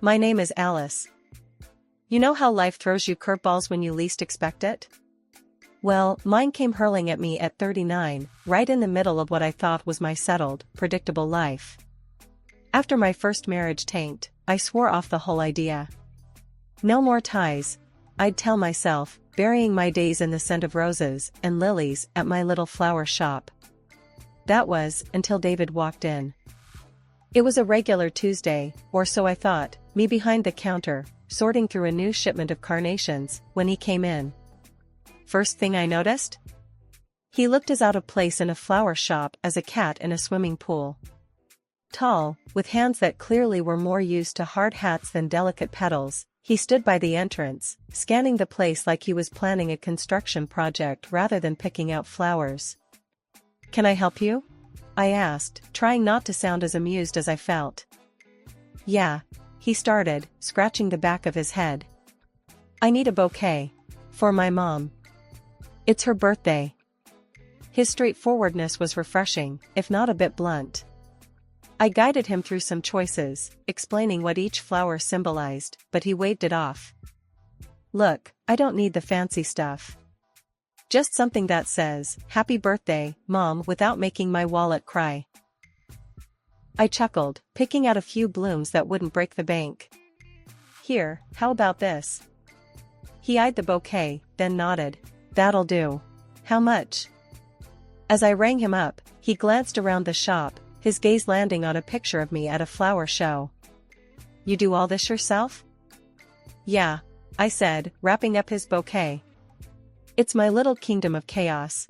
My name is Alice. You know how life throws you curveballs when you least expect it? Well, mine came hurling at me at 39, right in the middle of what I thought was my settled, predictable life. After my first marriage tanked, I swore off the whole idea. No more ties, I'd tell myself, burying my days in the scent of roses and lilies at my little flower shop. That was, until David walked in. It was a regular Tuesday, or so I thought, me behind the counter, sorting through a new shipment of carnations, when he came in. First thing I noticed? He looked as out of place in a flower shop as a cat in a swimming pool. Tall, with hands that clearly were more used to hard hats than delicate petals, he stood by the entrance, scanning the place like he was planning a construction project rather than picking out flowers. "Can I help you?" I asked, trying not to sound as amused as I felt. "Yeah," he started, scratching the back of his head. "I need a bouquet. For my mom. It's her birthday." His straightforwardness was refreshing, if not a bit blunt. I guided him through some choices, explaining what each flower symbolized, but he waved it off. "Look, I don't need the fancy stuff. Just something that says, 'Happy birthday, Mom,' without making my wallet cry." I chuckled, picking out a few blooms that wouldn't break the bank. "Here, how about this?" He eyed the bouquet, then nodded. "That'll do. How much?" As I rang him up, he glanced around the shop, his gaze landing on a picture of me at a flower show. "You do all this yourself?" "Yeah," I said, wrapping up his bouquet. "It's my little kingdom of chaos."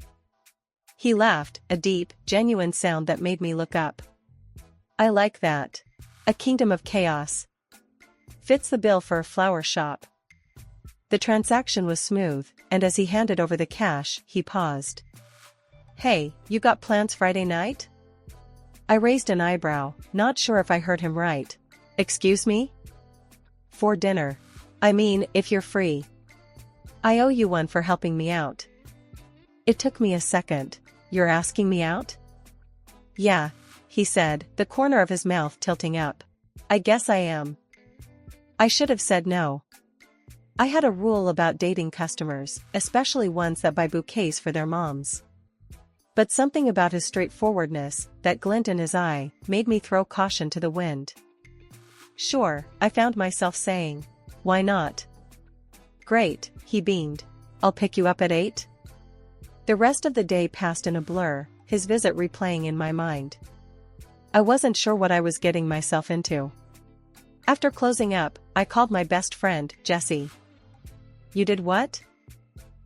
He laughed, a deep, genuine sound that made me look up. "I like that. A kingdom of chaos. Fits the bill for a flower shop." The transaction was smooth, and as he handed over the cash, he paused. "Hey, you got plans Friday night?" I raised an eyebrow, not sure if I heard him right. "Excuse me?" "For dinner. I mean, if you're free. I owe you one for helping me out." It took me a second. "You're asking me out?" "Yeah," he said, the corner of his mouth tilting up. "I guess I am." I should have said no. I had a rule about dating customers, especially ones that buy bouquets for their moms. But something about his straightforwardness, that glint in his eye, made me throw caution to the wind. "Sure," I found myself saying. "Why not?" "Great," he beamed. "I'll pick you up at 8. The rest of the day passed in a blur, his visit replaying in my mind. I wasn't sure what I was getting myself into. After closing up, I called my best friend, Jessie. "You did what?"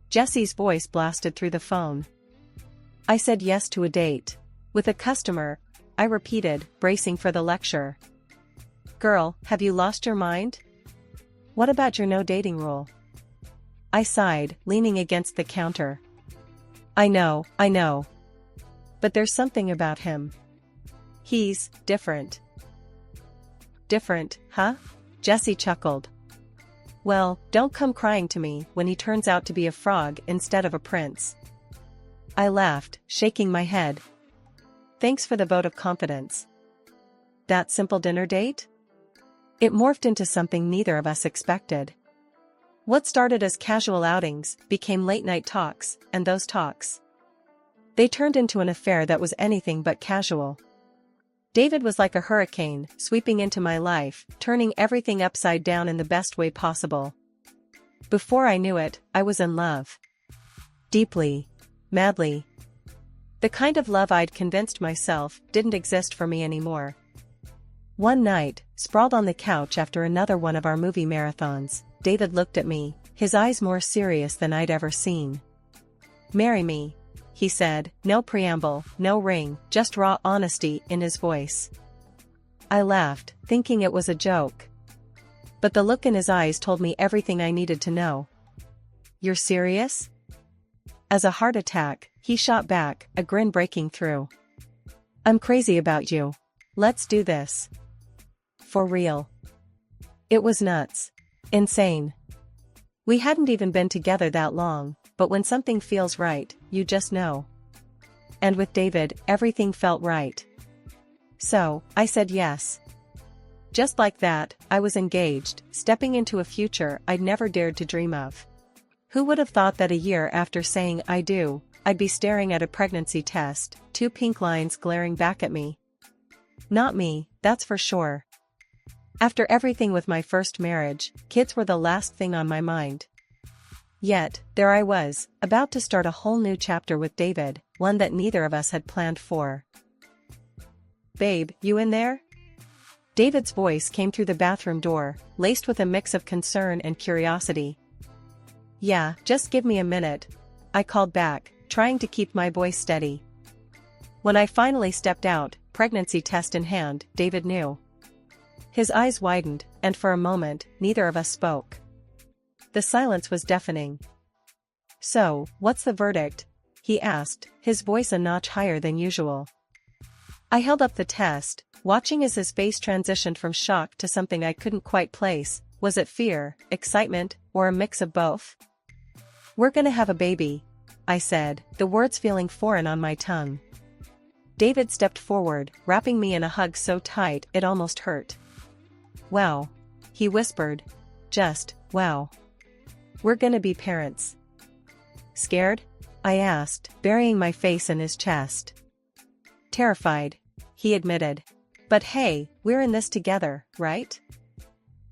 Jessie's voice blasted through the phone. "I said yes to a date. With a customer," I repeated, bracing for the lecture. "Girl, have you lost your mind? What about your no dating rule?" I sighed, leaning against the counter. I know. But there's something about him. He's different." "Different, huh?" Jessie chuckled. "Well, don't come crying to me when he turns out to be a frog instead of a prince." I laughed, shaking my head. "Thanks for the vote of confidence." That simple dinner date? It morphed into something neither of us expected. What started as casual outings became late-night talks, and those talks, they turned into an affair that was anything but casual. David was like a hurricane, sweeping into my life, turning everything upside down in the best way possible. Before I knew it, I was in love. Deeply. Madly. The kind of love I'd convinced myself didn't exist for me anymore. One night, sprawled on the couch after another one of our movie marathons, David looked at me, his eyes more serious than I'd ever seen. "Marry me," he said, no preamble, no ring, just raw honesty in his voice. I laughed, thinking it was a joke. But the look in his eyes told me everything I needed to know. "You're serious?" As a heart attack, he shot back, a grin breaking through. "I'm crazy about you. Let's do this." For real. It was nuts. Insane. We hadn't even been together that long, but when something feels right, you just know. And with David, everything felt right. So, I said yes. Just like that, I was engaged, stepping into a future I'd never dared to dream of. Who would have thought that a year after saying I do, I'd be staring at a pregnancy test, two pink lines glaring back at me? Not me, that's for sure. After everything with my first marriage, kids were the last thing on my mind. Yet, there I was, about to start a whole new chapter with David, one that neither of us had planned for. "Babe, you in there?" David's voice came through the bathroom door, laced with a mix of concern and curiosity. "Yeah, just give me a minute," I called back, trying to keep my voice steady. When I finally stepped out, pregnancy test in hand, David knew. His eyes widened, and for a moment, neither of us spoke. The silence was deafening. "So, what's the verdict?" he asked, his voice a notch higher than usual. I held up the test, watching as his face transitioned from shock to something I couldn't quite place. Was it fear, excitement, or a mix of both? "We're gonna have a baby," I said, the words feeling foreign on my tongue. David stepped forward, wrapping me in a hug so tight it almost hurt. "Wow," he whispered. "Just, wow. We're gonna be parents." "Scared?" I asked, burying my face in his chest. "Terrified," he admitted. "But hey, we're in this together, right?"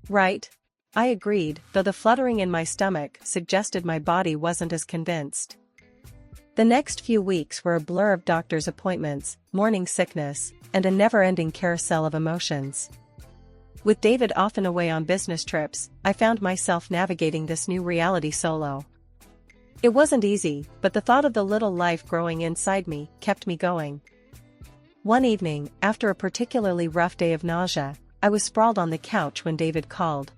"Right," I agreed, though the fluttering in my stomach suggested my body wasn't as convinced. The next few weeks were a blur of doctor's appointments, morning sickness, and a never-ending carousel of emotions. With David often away on business trips, I found myself navigating this new reality solo. It wasn't easy, but the thought of the little life growing inside me kept me going. One evening, after a particularly rough day of nausea, I was sprawled on the couch when David called.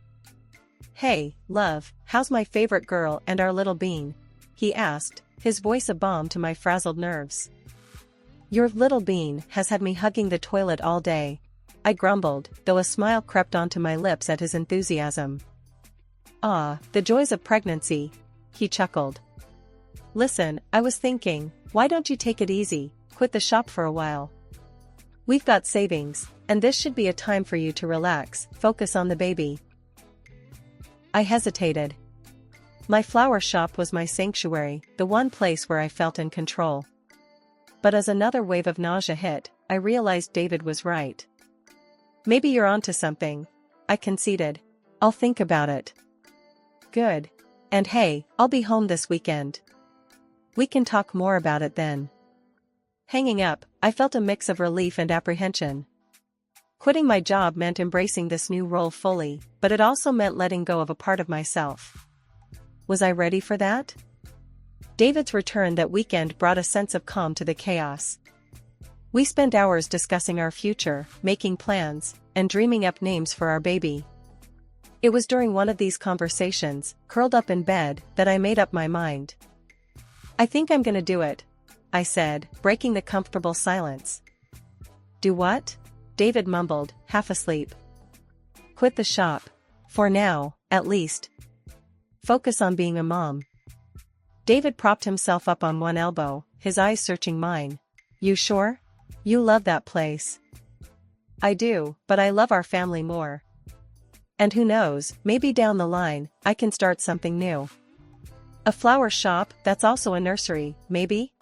"Hey, love, how's my favorite girl and our little bean?" he asked, his voice a balm to my frazzled nerves. "Your little bean has had me hugging the toilet all day," I grumbled, though a smile crept onto my lips at his enthusiasm. "Ah, the joys of pregnancy," he chuckled. "Listen, I was thinking, why don't you take it easy, quit the shop for a while? We've got savings, and this should be a time for you to relax, focus on the baby." I hesitated. My flower shop was my sanctuary, the one place where I felt in control. But as another wave of nausea hit, I realized David was right. "Maybe you're onto something," I conceded. "I'll think about it." "Good. And hey, I'll be home this weekend. We can talk more about it then." Hanging up, I felt a mix of relief and apprehension. Quitting my job meant embracing this new role fully, but it also meant letting go of a part of myself. Was I ready for that? David's return that weekend brought a sense of calm to the chaos. We spent hours discussing our future, making plans, and dreaming up names for our baby. It was during one of these conversations, curled up in bed, that I made up my mind. "I think I'm gonna do it," I said, breaking the comfortable silence. "Do what?" David mumbled, half asleep. "Quit the shop. For now, at least. Focus on being a mom." David propped himself up on one elbow, his eyes searching mine. "You sure? You love that place." "I do, but I love our family more. And who knows, maybe down the line, I can start something new. A flower shop that's also a nursery, maybe?"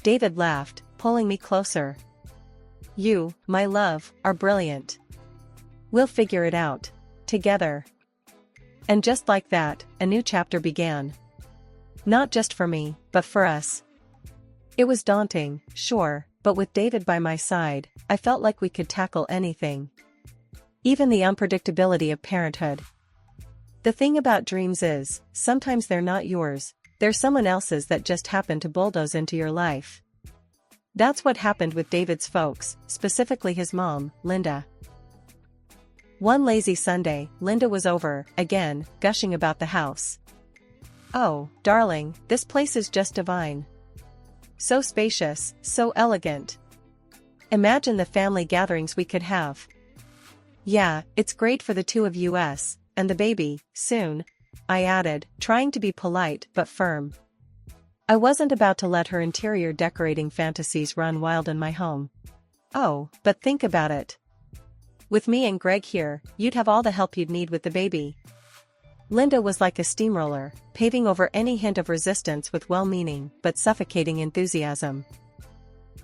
David laughed, pulling me closer. "You, my love, are brilliant. We'll figure it out. Together." And just like that, a new chapter began. Not just for me, but for us. It was daunting, sure, but with David by my side, I felt like we could tackle anything. Even the unpredictability of parenthood. The thing about dreams is, sometimes they're not yours, they're someone else's that just happen to bulldoze into your life. That's what happened with David's folks, specifically his mom, Linda. One lazy Sunday, Linda was over, again, gushing about the house. "Oh, darling, this place is just divine. So spacious, so elegant. Imagine the family gatherings we could have. Yeah, it's great for the two of us, and the baby, soon," I added, trying to be polite but firm. I wasn't about to let her interior decorating fantasies run wild in my home. "Oh, but think about it. With me and Greg here, you'd have all the help you'd need with the baby. Linda was like a steamroller, paving over any hint of resistance with well-meaning but suffocating enthusiasm.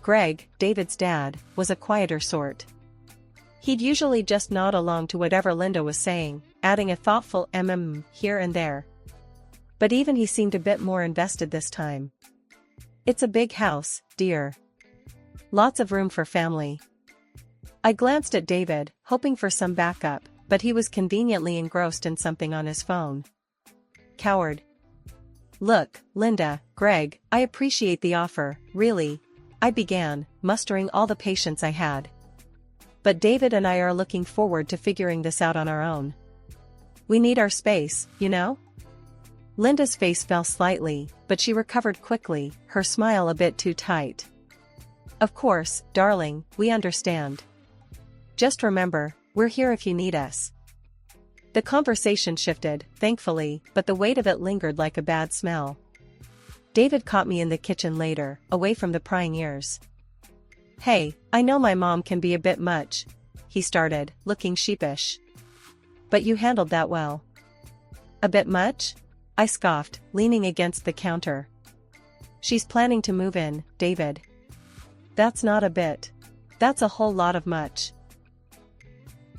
Greg, David's dad, was a quieter sort. He'd usually just nod along to whatever Linda was saying, adding a thoughtful here and there. But even he seemed a bit more invested this time. It's a big house, dear. Lots of room for family. I glanced at David, hoping for some backup, but he was conveniently engrossed in something on his phone. Coward. Look, Linda, Greg, I appreciate the offer, really, I began, mustering all the patience I had. But David and I are looking forward to figuring this out on our own. We need our space, you know? Linda's face fell slightly, but she recovered quickly, her smile a bit too tight. Of course, darling, we understand. Just remember, we're here if you need us. The conversation shifted, thankfully, but the weight of it lingered like a bad smell. David caught me in the kitchen later, away from the prying ears. Hey, I know my mom can be a bit much, he started, looking sheepish. But you handled that well. A bit much? I scoffed, leaning against the counter. She's planning to move in, David. That's not a bit. That's a whole lot of much.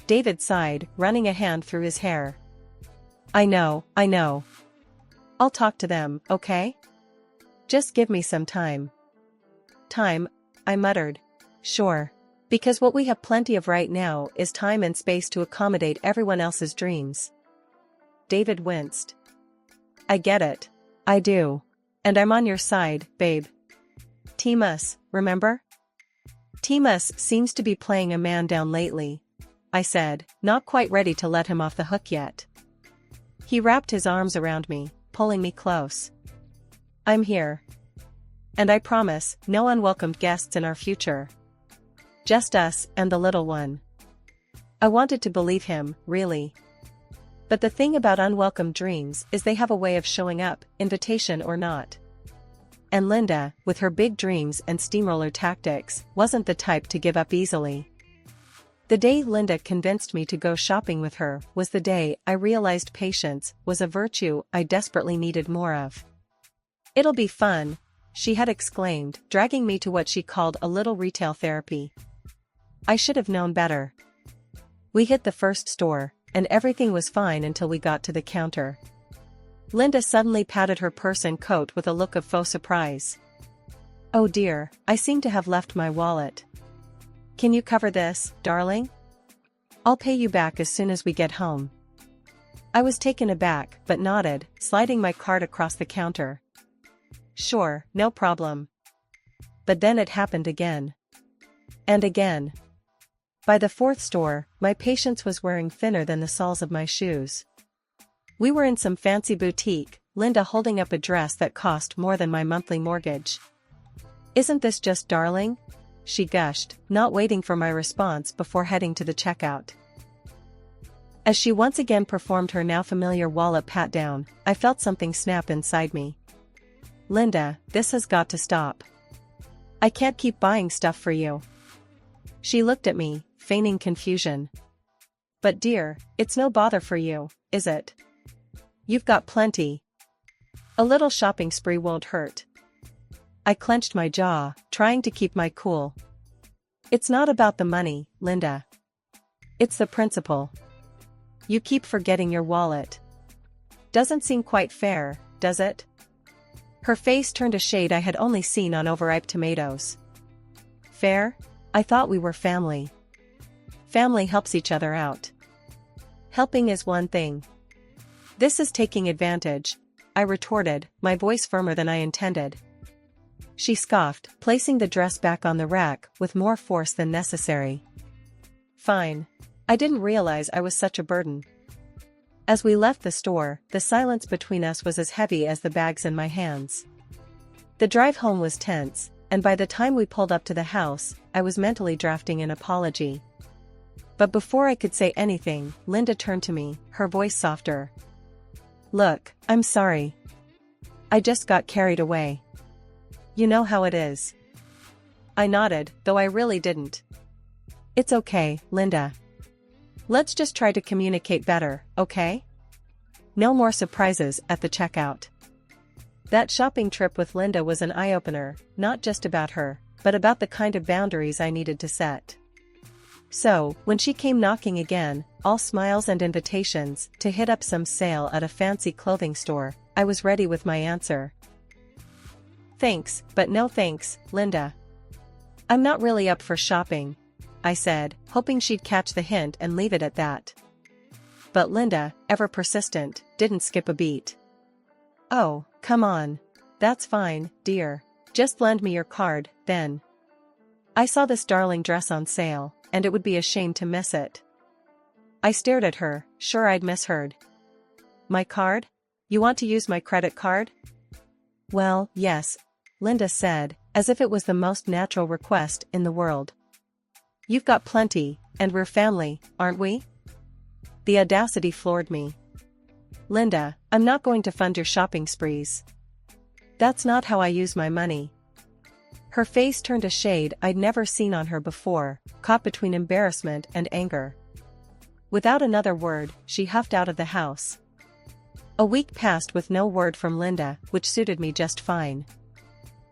David sighed, running a hand through his hair. I know. I'll talk to them, okay? Just give me some time. Time, I muttered. Sure. Because what we have plenty of right now is time and space to accommodate everyone else's dreams. David winced. I get it. I do. And I'm on your side, babe. Team us, remember? Team us seems to be playing a man down lately, I said, not quite ready to let him off the hook yet. He wrapped his arms around me, pulling me close. I'm here. And I promise, no unwelcomed guests in our future. Just us and the little one. I wanted to believe him, really. But the thing about unwelcome dreams is they have a way of showing up, invitation or not. And Linda, with her big dreams and steamroller tactics, wasn't the type to give up easily. The day Linda convinced me to go shopping with her was the day I realized patience was a virtue I desperately needed more of. It'll be fun, she had exclaimed, dragging me to what she called a little retail therapy. I should have known better. We hit the first store, and everything was fine until we got to the counter. Linda suddenly patted her purse and coat with a look of faux surprise. Oh dear, I seem to have left my wallet. Can you cover this, darling? I'll pay you back as soon as we get home. I was taken aback, but nodded, sliding my card across the counter. Sure, no problem. But then it happened again. And again. By the fourth store, my patience was wearing thinner than the soles of my shoes. We were in some fancy boutique, Linda holding up a dress that cost more than my monthly mortgage. Isn't this just darling? She gushed, not waiting for my response before heading to the checkout. As she once again performed her now familiar wallet pat-down, I felt something snap inside me. Linda, this has got to stop. I can't keep buying stuff for you. She looked at me, feigning confusion. But dear, it's no bother for you, is it? You've got plenty. A little shopping spree won't hurt. I clenched my jaw, trying to keep my cool. It's not about the money, Linda. It's the principle. You keep forgetting your wallet. Doesn't seem quite fair, does it? Her face turned a shade I had only seen on overripe tomatoes. Fair? I thought we were family. Family helps each other out. Helping is one thing. This is taking advantage, I retorted, my voice firmer than I intended. She scoffed, placing the dress back on the rack with more force than necessary. Fine. I didn't realize I was such a burden. As we left the store, the silence between us was as heavy as the bags in my hands. The drive home was tense, and by the time we pulled up to the house, I was mentally drafting an apology. But before I could say anything, Linda turned to me, her voice softer. Look, I'm sorry. I just got carried away. You know how it is. I nodded, though I really didn't. It's okay, Linda. Let's just try to communicate better, okay? No more surprises at the checkout. That shopping trip with Linda was an eye-opener, not just about her, but about the kind of boundaries I needed to set. So, when she came knocking again, all smiles and invitations, to hit up some sale at a fancy clothing store, I was ready with my answer. Thanks, but no thanks, Linda. I'm not really up for shopping, I said, hoping she'd catch the hint and leave it at that. But Linda, ever persistent, didn't skip a beat. Oh, come on. That's fine, dear. Just lend me your card, then. I saw this darling dress on sale, and it would be a shame to miss it. I stared at her, sure I'd misheard. My card? You want to use my credit card? Well, yes, Linda said, as if it was the most natural request in the world. You've got plenty, and we're family, aren't we? The audacity floored me. Linda, I'm not going to fund your shopping sprees. That's not how I use my money. Her face turned a shade I'd never seen on her before, caught between embarrassment and anger. Without another word, she huffed out of the house. A week passed with no word from Linda, which suited me just fine.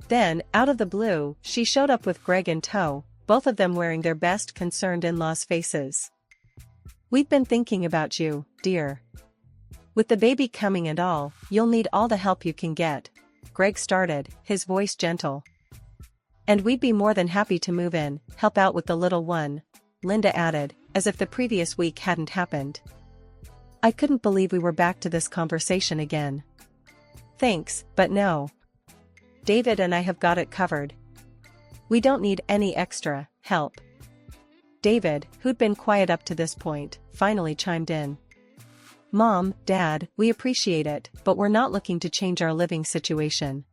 Then, out of the blue, she showed up with Greg in tow, both of them wearing their best concerned in-laws' faces. We've been thinking about you, dear. With the baby coming and all, you'll need all the help you can get, Greg started, his voice gentle. And we'd be more than happy to move in, help out with the little one, Linda added, as if the previous week hadn't happened. I couldn't believe we were back to this conversation again. Thanks, but no. David and I have got it covered. We don't need any extra help. David, who'd been quiet up to this point, finally chimed in. Mom, Dad, we appreciate it, but we're not looking to change our living situation.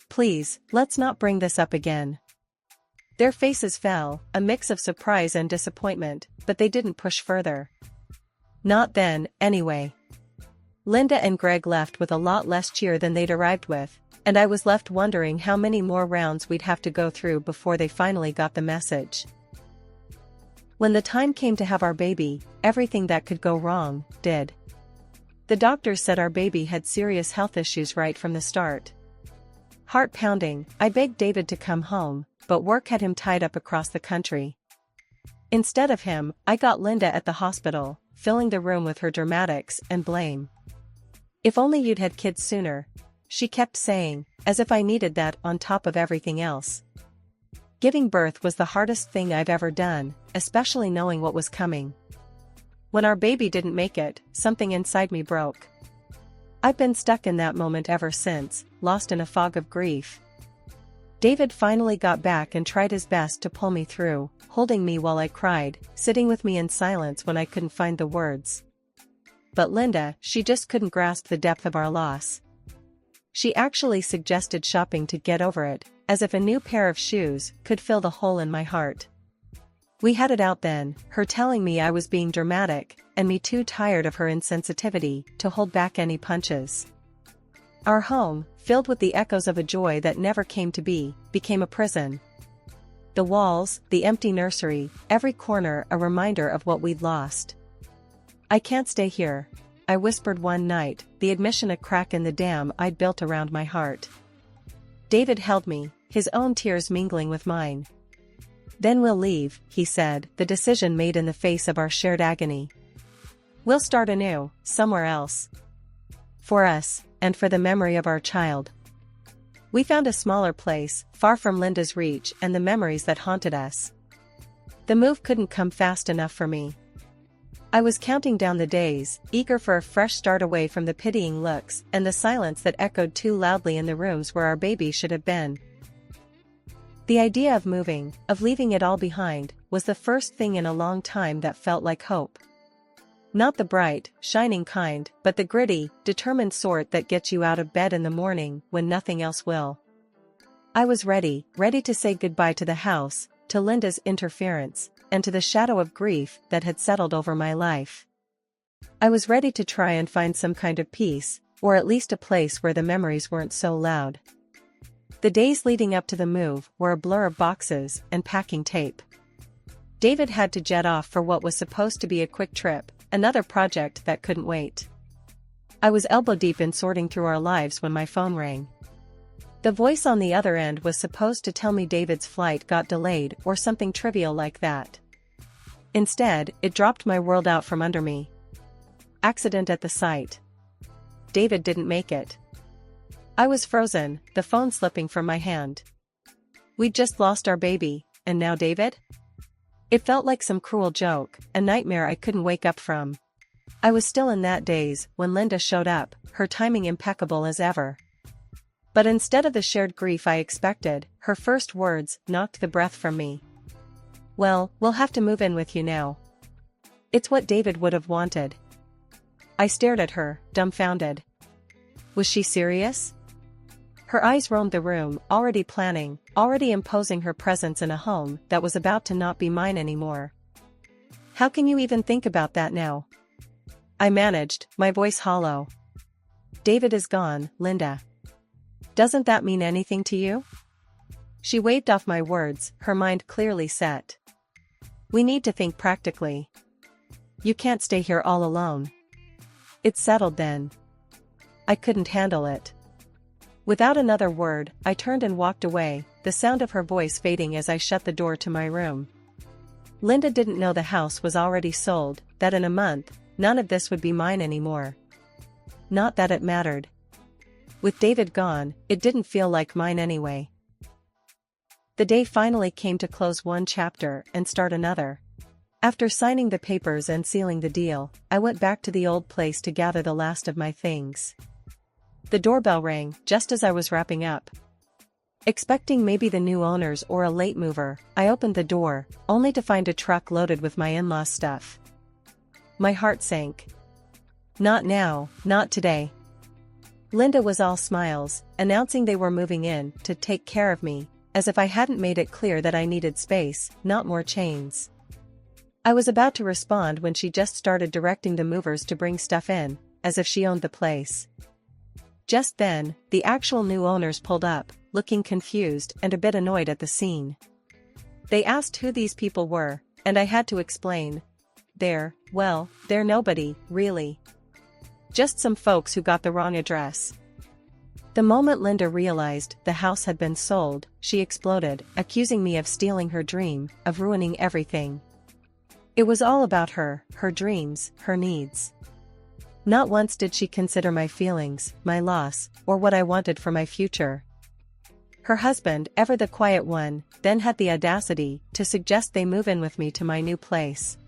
Please, let's not bring this up again. Their faces fell, a mix of surprise and disappointment, but they didn't push further. Not then, anyway. Linda and Greg left with a lot less cheer than they'd arrived with, and I was left wondering how many more rounds we'd have to go through before they finally got the message. When the time came to have our baby, everything that could go wrong, did. The doctors said our baby had serious health issues right from the start. Heart pounding, I begged David to come home, but work had him tied up across the country. Instead of him, I got Linda at the hospital, filling the room with her dramatics and blame. If only you'd had kids sooner, she kept saying, as if I needed that on top of everything else. Giving birth was the hardest thing I've ever done, especially knowing what was coming. When our baby didn't make it, something inside me broke. I've been stuck in that moment ever since, lost in a fog of grief. David finally got back and tried his best to pull me through, holding me while I cried, sitting with me in silence when I couldn't find the words. But Linda, she just couldn't grasp the depth of our loss. She actually suggested shopping to get over it, as if a new pair of shoes could fill the hole in my heart. We had it out then, her telling me I was being dramatic, and me too tired of her insensitivity to hold back any punches. Our home, filled with the echoes of a joy that never came to be, became a prison. The walls, the empty nursery, every corner a reminder of what we'd lost. I can't stay here, I whispered one night, the admission a crack in the dam I'd built around my heart. David held me, his own tears mingling with mine. Then we'll leave, he said, the decision made in the face of our shared agony. We'll start anew, somewhere else. For us, and for the memory of our child. We found a smaller place, far from Linda's reach and the memories that haunted us. The move couldn't come fast enough for me. I was counting down the days, eager for a fresh start away from the pitying looks and the silence that echoed too loudly in the rooms where our baby should have been. The idea of moving, of leaving it all behind, was the first thing in a long time that felt like hope. Not the bright, shining kind, but the gritty, determined sort that gets you out of bed in the morning when nothing else will. I was ready to say goodbye to the house, to Linda's interference, and to the shadow of grief that had settled over my life. I was ready to try and find some kind of peace, or at least a place where the memories weren't so loud. The days leading up to the move were a blur of boxes and packing tape. David had to jet off for what was supposed to be a quick trip, another project that couldn't wait. I was elbow deep in sorting through our lives when my phone rang. The voice on the other end was supposed to tell me David's flight got delayed or something trivial like that. Instead, it dropped my world out from under me. Accident at the site. David didn't make it. I was frozen, the phone slipping from my hand. We'd just lost our baby, and now David? It felt like some cruel joke, a nightmare I couldn't wake up from. I was still in that daze when Linda showed up, her timing impeccable as ever. But instead of the shared grief I expected, her first words knocked the breath from me. "Well, we'll have to move in with you now." It's what David would have wanted. I stared at her, dumbfounded. Was she serious? Her eyes roamed the room, already planning, already imposing her presence in a home that was about to not be mine anymore. "How can you even think about that now?" I managed, my voice hollow. "David is gone, Linda. Doesn't that mean anything to you?" She waved off my words, her mind clearly set. "We need to think practically. You can't stay here all alone." It's settled then. I couldn't handle it. Without another word, I turned and walked away, the sound of her voice fading as I shut the door to my room. Linda didn't know the house was already sold, that in a month, none of this would be mine anymore. Not that it mattered. With David gone, it didn't feel like mine anyway. The day finally came to close one chapter and start another. After signing the papers and sealing the deal, I went back to the old place to gather the last of my things. The doorbell rang just as I was wrapping up. Expecting maybe the new owners or a late mover, I opened the door, only to find a truck loaded with my in-laws' stuff. My heart sank. Not now, not today. Linda was all smiles, announcing they were moving in to take care of me, as if I hadn't made it clear that I needed space, not more chains. I was about to respond when she just started directing the movers to bring stuff in, as if she owned the place. Just then, the actual new owners pulled up, looking confused and a bit annoyed at the scene. They asked who these people were, and I had to explain. They're nobody, really. Just some folks who got the wrong address. The moment Linda realized the house had been sold, she exploded, accusing me of stealing her dream, of ruining everything. It was all about her dreams, her needs. Not once did she consider my feelings, my loss, or what I wanted for my future. Her husband, ever the quiet one, then had the audacity to suggest they move in with me to my new place.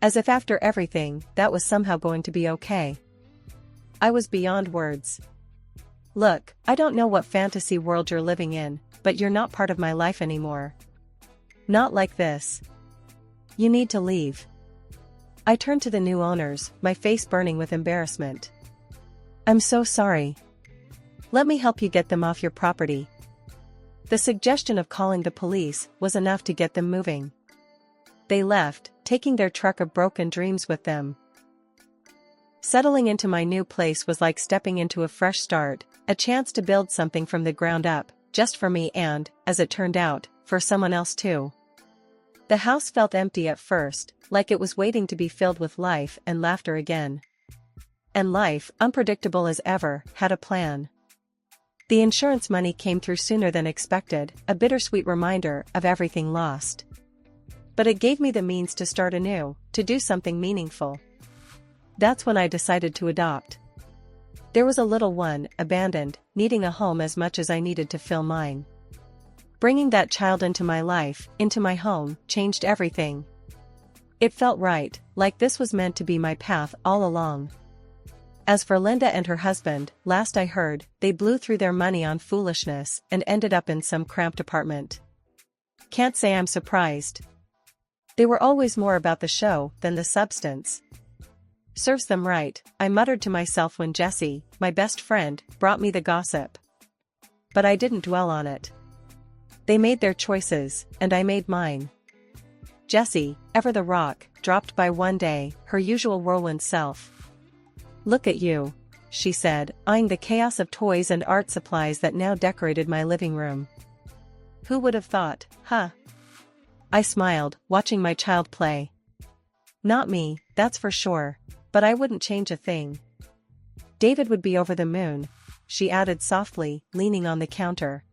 As if after everything, that was somehow going to be okay. I was beyond words. "Look, I don't know what fantasy world you're living in, but you're not part of my life anymore. Not like this. You need to leave." I turned to the new owners, my face burning with embarrassment. "I'm so sorry. Let me help you get them off your property." The suggestion of calling the police was enough to get them moving. They left, taking their truck of broken dreams with them. Settling into my new place was like stepping into a fresh start, a chance to build something from the ground up, just for me and, as it turned out, for someone else too. The house felt empty at first, like it was waiting to be filled with life and laughter again. And life, unpredictable as ever, had a plan. The insurance money came through sooner than expected, a bittersweet reminder of everything lost. But it gave me the means to start anew, to do something meaningful. That's when I decided to adopt. There was a little one, abandoned, needing a home as much as I needed to fill mine. Bringing that child into my life, into my home, changed everything. It felt right, like this was meant to be my path all along. As for Linda and her husband, last I heard, they blew through their money on foolishness and ended up in some cramped apartment. Can't say I'm surprised. They were always more about the show than the substance. Serves them right, I muttered to myself when Jessie, my best friend, brought me the gossip. But I didn't dwell on it. They made their choices, and I made mine. Jessie, ever the rock, dropped by one day, her usual whirlwind self. "Look at you," she said, eyeing the chaos of toys and art supplies that now decorated my living room. "Who would have thought, huh?" I smiled, watching my child play. Not me, that's for sure. But I wouldn't change a thing. David would be over the moon, she added softly, leaning on the counter.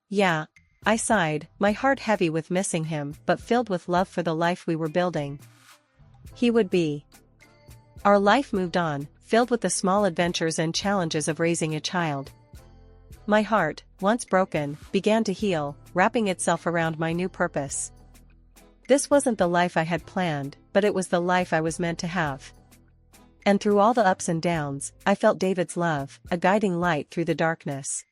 Yeah, I sighed, my heart heavy with missing him but filled with love for the life we were building. He would be. Our life moved on, filled with the small adventures and challenges of raising a child. My heart, once broken, began to heal, wrapping itself around my new purpose. This wasn't the life I had planned, but it was the life I was meant to have. And through all the ups and downs, I felt David's love, a guiding light through the darkness.